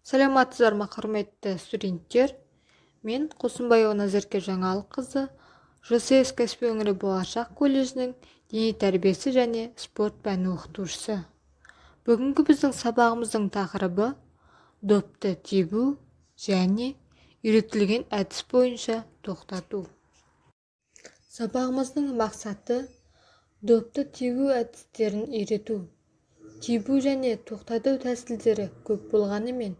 Саламатсыздар ма, құрметті студенттер? Мен Қосынбаева Назерке Жаңалыққызы, ЖСС Каспий өңірі болашақ колледжінің дене тәрбиесі және спорт пәні оқытушысы. Бүгінгі біздің сабағымыздың тақырыбы допты тебу және үйретілген әдіс бойынша тоқтату. Сабағымыздың мақсаты допты тебу әдістерін үйрету. Тебу және тоқтату тәсілдері көп болғанымен,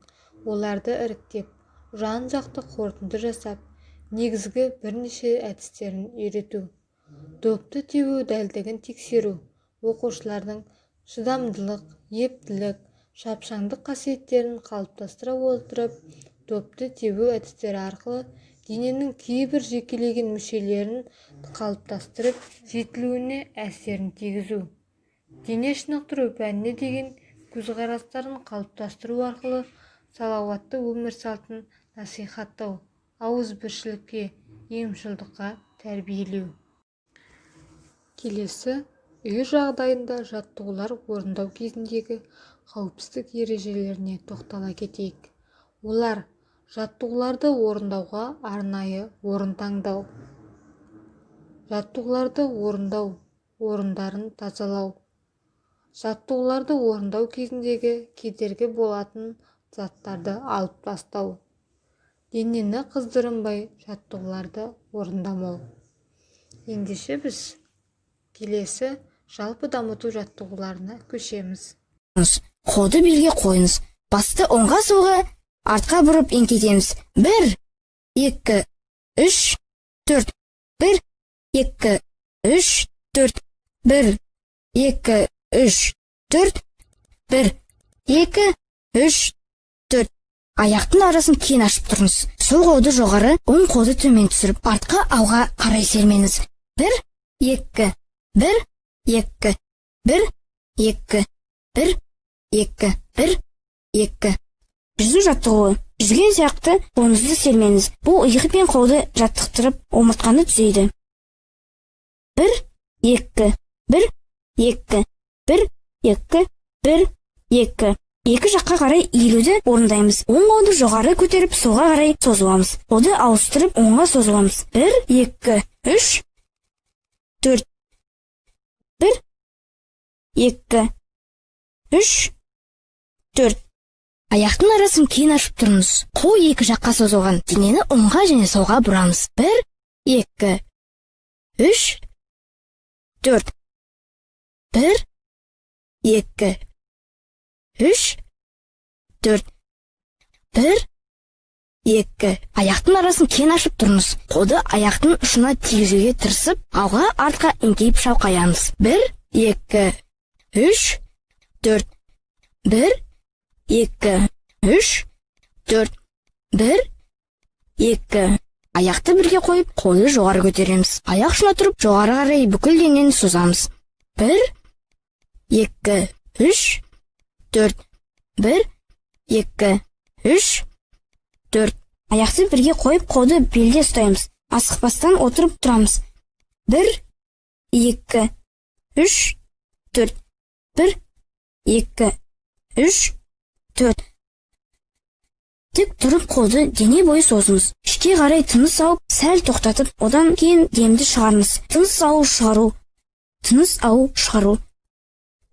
оларды іріктеп, жан-жақты қорытынды жасап, негізгі бірнеше әдістерін үйрету. Допты тебу дәлдігін тексеру, оқушылардың шыдамдылық, ептілік, шапшаңдық қасиеттерін қалыптастыра отырып, допты тебу әдістері арқылы дененің кейбір жекелеген мүшелерін қалыптастырып, жетілуіне әсерін тигізу. Дене шынықтыру пәніне деген көзқарастарын қалыптастыру арқылы салауатты өмір салтын насихаттау, ауызбіршілікке, емшілдікке тәрбиелеу. Келесі үй жағдайында жаттығулар орындау кезіндегі қауіпсіздік ережелеріне тоқтала кетейік. Олар жаттығуларды орындауға арнайы орын таңдау, жаттығуларды орындау орындарын тазалау, жаттығуларды орындау кезіндегі кедергі болатын заттарды алып тастау, денені қыздырынбай жаттығуларды орындамау. Ендеше біз келесі жалпы дамыту жаттығуларына көшеміз. Қолды белге қойыңыз. Басты оңға солға, артқа бұрып еңкейтеміз. 1, 2, 3, 4. 1, 2, 3, 4. 1, 2, 3, 4. 1, 2, 3, 4. Аяқтың арасын кейін ашып тұрыңыз. Сол қолды жоғары, оң қолды төмен түсіріп, артқа ауға қарай сермеңіз. 1, 2, 1, 2, 1, 2, 1, 2, 1, 2. Жүзу жаттығуы. Жүзген сияқты қолыңызды сермеңіз. Бұл иығы пен қолды жаттықтырып, омыртқаны түзейді. 1, 2, 1, 2, 1, 2, 1, 2. Екі жаққа қарай иілуді орындаймыз. Оң қолды жоғары көтеріп, солға қарай созуамыз. Қолды ауыстырып, оңға созуамыз. 1, 2, 3, 4. 1, 2, 3, 4. Аяқтың арасын кейін ашып тұрыңыз. Қол екі жаққа созылған. Денені оңға және солға бұрамыз. 1, 2, 3, 4. 1, 2, 3, 4. 1, 2. Аяқтың арасын кейін ашып тұрыңыз. Қолды аяқтың ұшына тигізуге тырысып, алға артқа еңкейіп шалқаямыз. 1, 2, 3, 4. 1, 2, 3, 4. 1, 2. Аяқты бірге қойып, қолды жоғары көтереміз. Аяқ ұшына тұрып, жоғары қарай бүкіл денені созамыз. 1, 2, 3, 4. 1, 2, 3, 4. Аяқты бірге қойып, қолды белде ұстаймыз. Асықпастан отырып тұрамыз. 1, 2, 3, 4. 1, 2, 3, 4. Тік тұрып қолды дене бойы созыңыз. Ішке қарай тыныс алып, сәл тоқтатып, одан кейін демді шығарыңыз. Тыныс алу, шығару. Тыныс алу, шығару.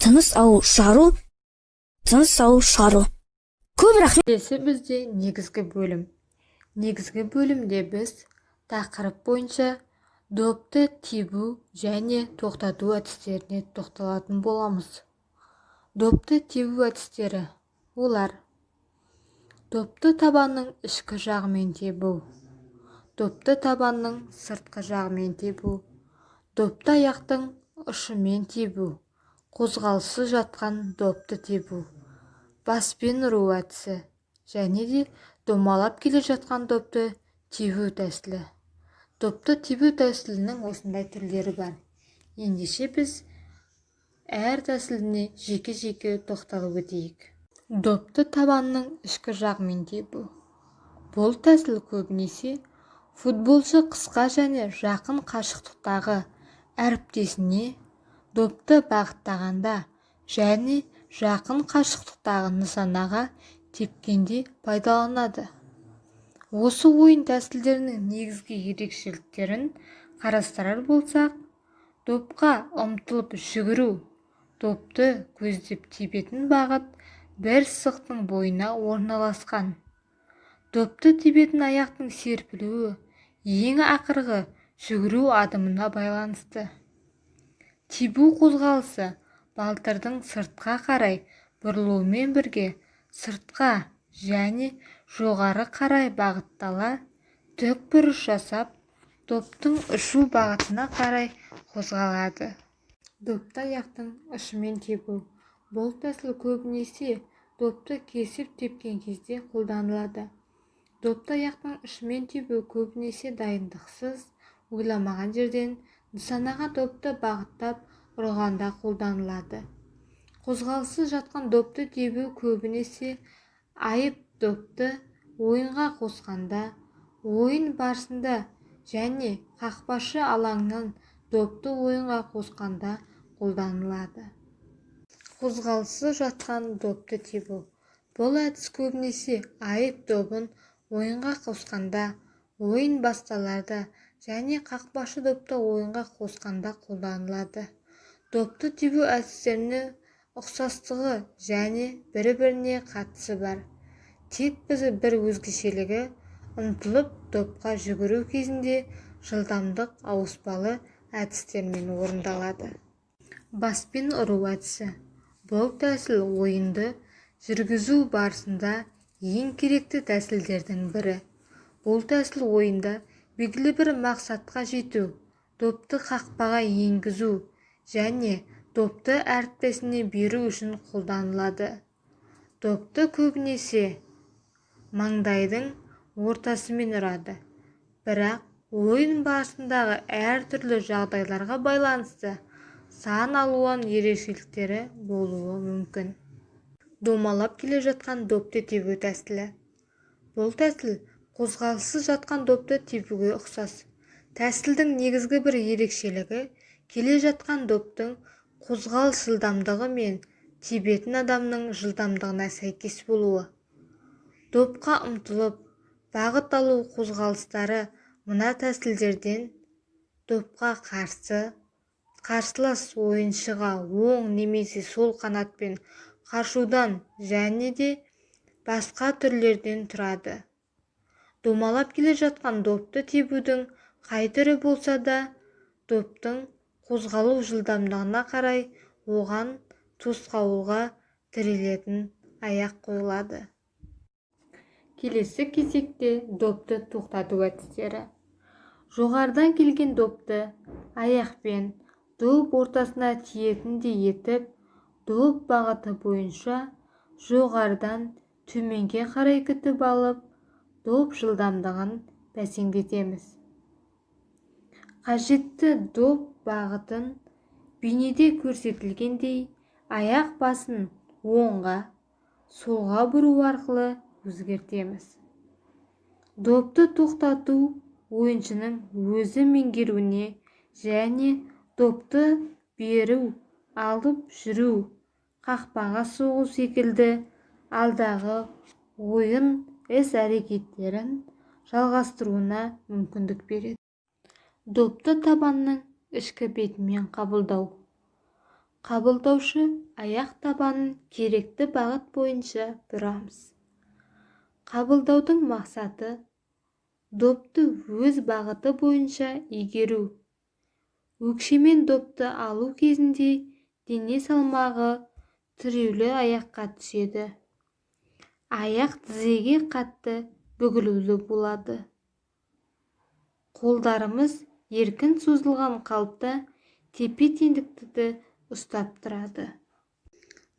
Тыныс алу, шығару. Тыныс алу, шығару. Көп рахмет. Келесі бізде негізгі бөлім. Негізгі бөлімде біз тақырып бойынша допты тебу және тоқтату әдістеріне тоқталатын боламыз. Допты тебу әдістері. Олар: допты табанның ішкі жағымен тебу, допты табанның сыртқы жағымен тебу, допты аяқтың ұшымен тебу, қозғалыссыз жатқан допты тебу, баспен ұру әдісі және де домалап келе жатқан допты тебу тәсілі. Допты тебу тәсілінің осындай түрлері бар. Ендеше біз әр тәсіліне жеке-жеке тоқталып өтейік. Допты табанның ішкі жағымен тебу. Бұл тәсіл көбінесе футболшы қысқа және жақын қашықтықтағы әріптесіне допты бағыттағанда және жақын қашықтықтағы нысанаға тепкенде пайдаланады. Осы ойын тәсілдерінің негізгі ерекшеліктерін қарастырар болсақ, допқа ұмтылып жүгіру, допты көздеп тебетін бағыт бір сызықтың бойына орналасқан. Допты тебетін аяқтың серпілуі ең ақырғы жүгіру адымына байланысты. Тебу қозғалысы балтырдың сыртқа қарай бұрылуымен бірге сыртқа және жоғары қарай бағыттала тікбұрыш жасап, доптың ұшу бағытына қарай қозғалады. Допты аяқтың ұшымен тебу. Бұл тәсіл көбінесе допты кесіп тепкен кезде қолданылады. Допты аяқтың ұшымен тебу көбінесе дайындықсыз, ойламаған жерден нысанаға допты бағыттап ұрғанда қолданылады. Қозғалыссыз жатқан допты тебу көбінесе айып допты ойынға қосқанда, ойын барысында және қақпашы алаңнан допты ойынға қосқанда қолданылады. Қозғалыссыз жатқан допты тебу. Бұл әдіс көбінесе айып добын ойынға қосқанда, ойын басталарда және қақпашы допты ойынға қосқанда қолданылады. Допты тебу әдістерінің ұқсастығы және бір-біріне қатысы бар. Тек бір өзгешелігі ұмтылып допқа жүгіру кезінде жылдамдық ауыспалы әдістермен орындалады. Баспен ұру әдісі. Бұл тәсіл ойынды жүргізу барысында ең керекті тәсілдердің бірі. Бұл тәсіл ойында белгілі бір мақсатқа жету, допты қақпаға енгізу және допты әріптесіне беру үшін қолданылады. Допты көбінесе маңдайдың ортасымен ұрады, бірақ ойын барысындағы әртүрлі жағдайларға байланысты сан алуан ерекшеліктері болуы мүмкін. Домалап келе жатқан допты тебу тәсілі. Бұл тәсіл қозғалыссыз жатқан допты тебуге ұқсас. Тәсілдің негізгі бір ерекшелігі келе жатқан доптың қозғалыс жылдамдығы мен тебетін адамның жылдамдығына сәйкес болуы. Допқа ұмтылып бағыт алу қозғалыстары мына тәсілдерден допқа қарсылас ойыншыға оң немесе сол қанатпен қашудан және де басқа түрлерден тұрады. Домалап келе жатқан допты тебудің қай түрі болса да, доптың қозғалу жылдамдығына қарай оған тосқауылға тірелетін аяқ қойылады. Келесі кезекте допты тоқтату әдістері. Жоғарыдан келген допты аяқпен доп ортасына тиетіндей етіп, доп бағыты бойынша жоғарыдан төменге қарай күтіп алып, доп жылдамдығын бәсеңдетеміз. Қажетті доп бағытын бейнеде көрсетілгендей аяқ басын оңға, солға бұру арқылы өзгертеміз. Допты тоқтату ойыншының өзі меңгеруіне және допты беру, алып жүру, қақпаға соғу секілді алдағы ойын іс-әрекеттерін жалғастыруына мүмкіндік береді. Допты табанның ішкі бетімен қабылдау. Қабылдаушы аяқ табанын керекті бағыт бойынша бұрамыз. Қабылдаудың мақсаты допты өз бағыты бойынша игеру. Өкшемен допты алу кезінде дене салмағы тіреулі аяққа түседі. Аяқ тізеге қатты бүгілулі болады. Қолдарымыз еркін созылған қалыпта тепе-теңдікті ұстап тұрады.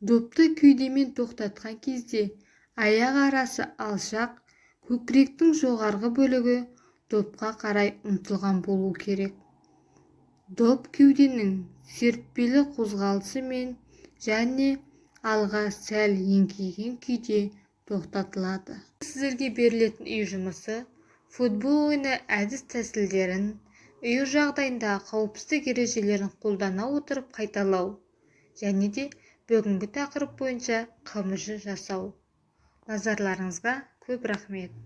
Допты кеудемен тоқтатқан кезде аяқ арасы алшақ, көкіректің жоғарғы бөлігі допқа қарай ұмтылған болу керек. Доп кеуденің серіппелі қозғалысымен және алға сәл еңкейген күйде тоқтатылады. Сіздерге берілетін үй жұмысы футбол ойыны әдіс-тәсілдерін үй жағдайында қауіпсіздік ережелерін қолдана отырып қайталау және де бүгінгі тақырып бойынша қамшы жасау. назарларыңызға көп рахмет.